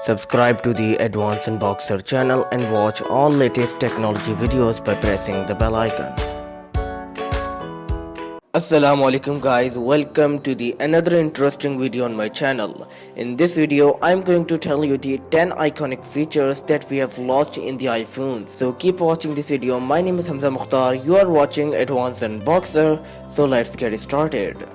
Subscribe to the Advanced Unboxer channel and watch all latest technology videos by pressing the bell icon. Assalamu alaikum guys, welcome to the another interesting video on my channel. In this video I'm going to tell you the 10 iconic features that we have lost in the iPhone. So keep watching this video. My name is Hamza Mukhtar, you are watching Advanced Unboxer, so let's get started.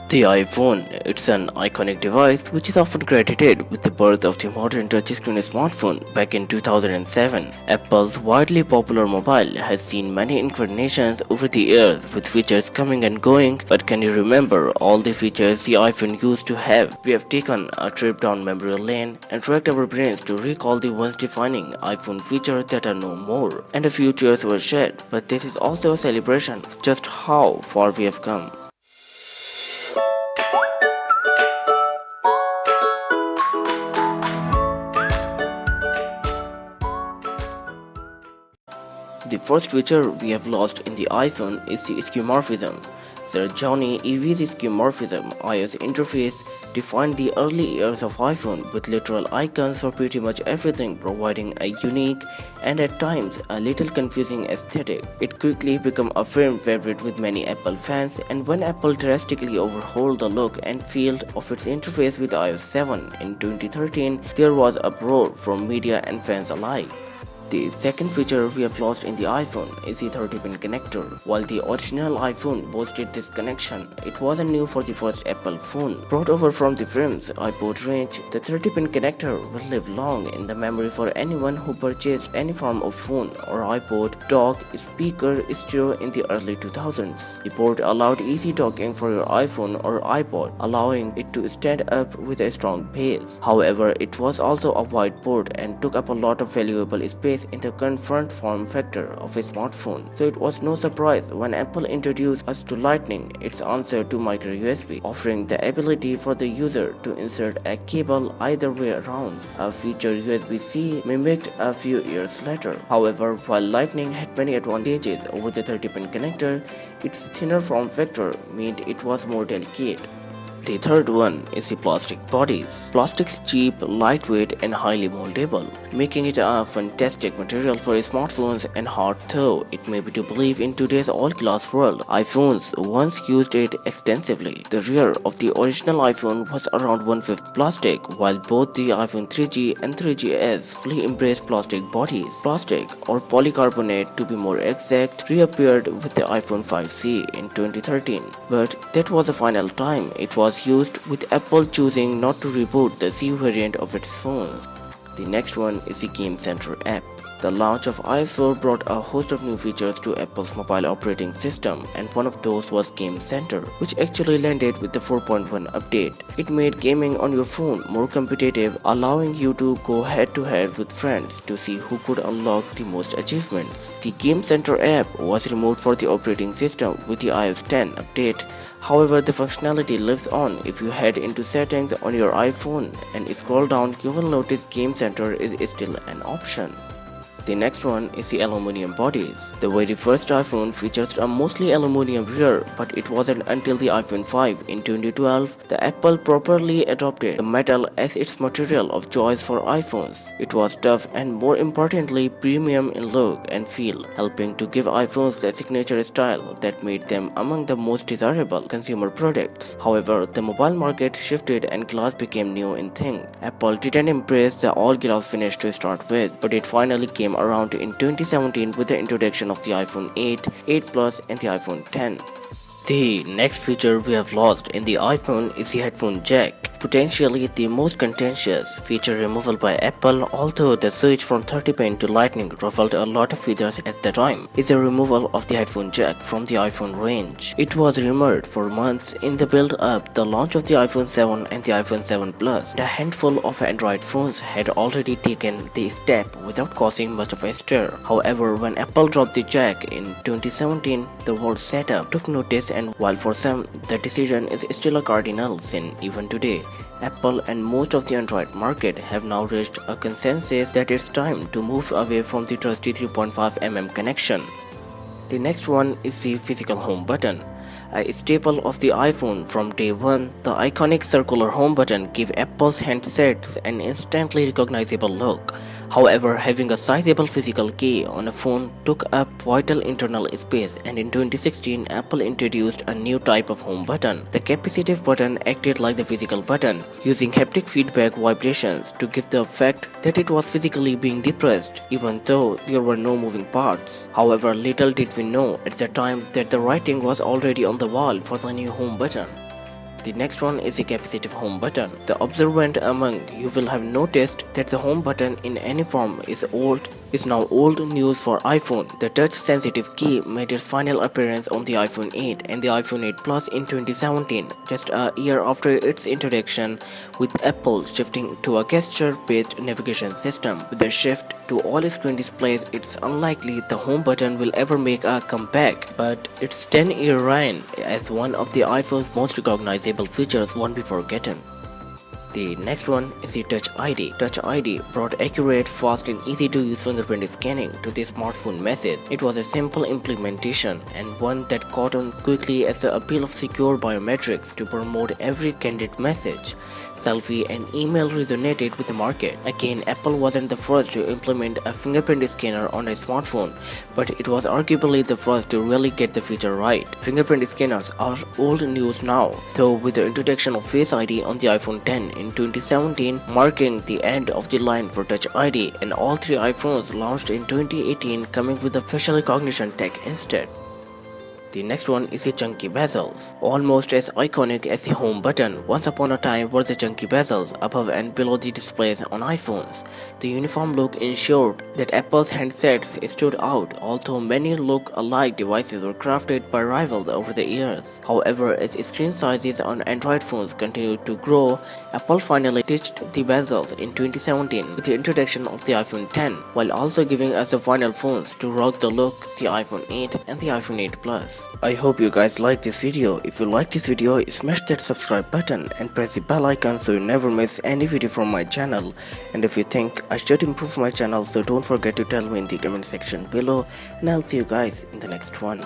The iPhone, it's an iconic device which is often credited with the birth of the modern touchscreen smartphone back in 2007. Apple's widely popular mobile has seen many incarnations over the years with features coming and going, but can you remember all the features the iPhone used to have? We have taken a trip down memory lane and racked our brains to recall the once defining iPhone features that are no more, and a few tears were shed, but this is also a celebration of just how far we have come. The first feature we have lost in the iPhone is the skeuomorphism. Sir Johnny Ive's skeuomorphism iOS interface defined the early years of iPhone with literal icons for pretty much everything, providing a unique and at times a little confusing aesthetic. It quickly became a firm favorite with many Apple fans, and when Apple drastically overhauled the look and feel of its interface with iOS 7 in 2013, there was a uproar from media and fans alike. The second feature we have lost in the iPhone is the 30-pin connector. While the original iPhone boasted this connection, it wasn't new for the first Apple phone. Brought over from the film's iPod range, the 30-pin connector will live long in the memory for anyone who purchased any form of phone or iPod, dock, speaker, stereo in the early 2000s. The port allowed easy docking for your iPhone or iPod, allowing it to stand up with a strong base. However, it was also a wide port and took up a lot of valuable space in the current front form factor of a smartphone, so it was no surprise when Apple introduced us to Lightning, its answer to micro USB, offering the ability for the user to insert a cable either way around, a feature USB-C mimicked a few years later. However, while Lightning had many advantages over the 30-pin connector, its thinner form factor meant it was more delicate. The third one is the plastic bodies. Plastic's cheap, lightweight and highly moldable, making it a fantastic material for smartphones and hard though it may be to believe in today's all-glass world. iPhones once used it extensively. The rear of the original iPhone was around 1/5 plastic, while both the iPhone 3G and 3GS fully embraced plastic bodies. Plastic, or polycarbonate to be more exact, reappeared with the iPhone 5C in 2013, but that was the final time it was used, with Apple choosing not to reboot the C variant of its phones. The next one is the Game Center app. The launch of iOS 4 brought a host of new features to Apple's mobile operating system, and one of those was Game Center, which actually landed with the 4.1 update. It made gaming on your phone more competitive, allowing you to go head-to-head with friends to see who could unlock the most achievements. The Game Center app was removed for the operating system with the iOS 10 update. However, the functionality lives on. If you head into settings on your iPhone and scroll down, you will notice Game Center is still an option. The next one is the aluminum bodies. The very first iPhone featured a mostly aluminum rear, but it wasn't until the iPhone 5 in 2012 that Apple properly adopted the metal as its material of choice for iPhones. It was tough and, more importantly, premium in look and feel, helping to give iPhones the signature style that made them among the most desirable consumer products. However, the mobile market shifted and glass became new in thing. Apple didn't embrace the all-glass finish to start with, but it finally came around in 2017 with the introduction of the iPhone 8, 8 Plus and the iPhone 10. The next feature we have lost in the iPhone is the Headphone Jack. Potentially the most contentious feature removal by Apple, although the switch from 30-pin to Lightning ruffled a lot of feathers at the time, is the removal of the Headphone Jack from the iPhone range. It was rumored for months in the build-up the launch of the iPhone 7 and the iPhone 7 Plus. A handful of Android phones had already taken the step without causing much of a stir. However, when Apple dropped the jack in 2017, the whole setup took notice, and while for some the decision is still a cardinal sin even today, Apple and most of the Android market have now reached a consensus that it's time to move away from the trusty 3.5mm connection. The next one is the physical home button. A staple of the iPhone from day one, the iconic circular home button gave Apple's handsets an instantly recognizable look. However, having a sizable physical key on a phone took up vital internal space, and in 2016, Apple introduced a new type of home button. The capacitive button acted like the physical button, using haptic feedback vibrations to give the effect that it was physically being depressed, even though there were no moving parts. However, little did we know at the time that the writing was already on the wall for the new home button. The next one is the capacitive home button. The observant among you will have noticed that the home button in any form is now old news for iPhone. The touch-sensitive key made its final appearance on the iPhone 8 and the iPhone 8 Plus in 2017, just a year after its introduction, with Apple shifting to a gesture-based navigation system. With the shift to all-screen displays, it's unlikely the home button will ever make a comeback, but its 10-year reign as one of the iPhone's most recognizable features won't be forgotten. The next one is the Touch ID. Touch ID brought accurate, fast and easy to use fingerprint scanning to the smartphone message. It was a simple implementation and one that caught on quickly as the appeal of secure biometrics to promote every candid message, selfie and email resonated with the market. Again, Apple wasn't the first to implement a fingerprint scanner on a smartphone, but it was arguably the first to really get the feature right. Fingerprint scanners are old news now, though with the introduction of Face ID on the iPhone X in 2017, marking the end of the line for Touch ID, and all three iPhones launched in 2018 coming with the facial recognition tech instead. The next one is the chunky bezels. Almost as iconic as the home button, once upon a time were the chunky bezels above and below the displays on iPhones. The uniform look ensured that Apple's handsets stood out, although many look-alike devices were crafted by rivals over the years. However, as screen sizes on Android phones continued to grow, Apple finally ditched the bezels in 2017 with the introduction of the iPhone X, while also giving us the final phones to rock the look, the iPhone 8 and the iPhone 8 Plus. I hope you guys like this video. If you like this video, smash that subscribe button and press the bell icon so you never miss any video from my channel. And if you think I should improve my channel, so don't forget to tell me in the comment section below, and I'll see you guys in the next one.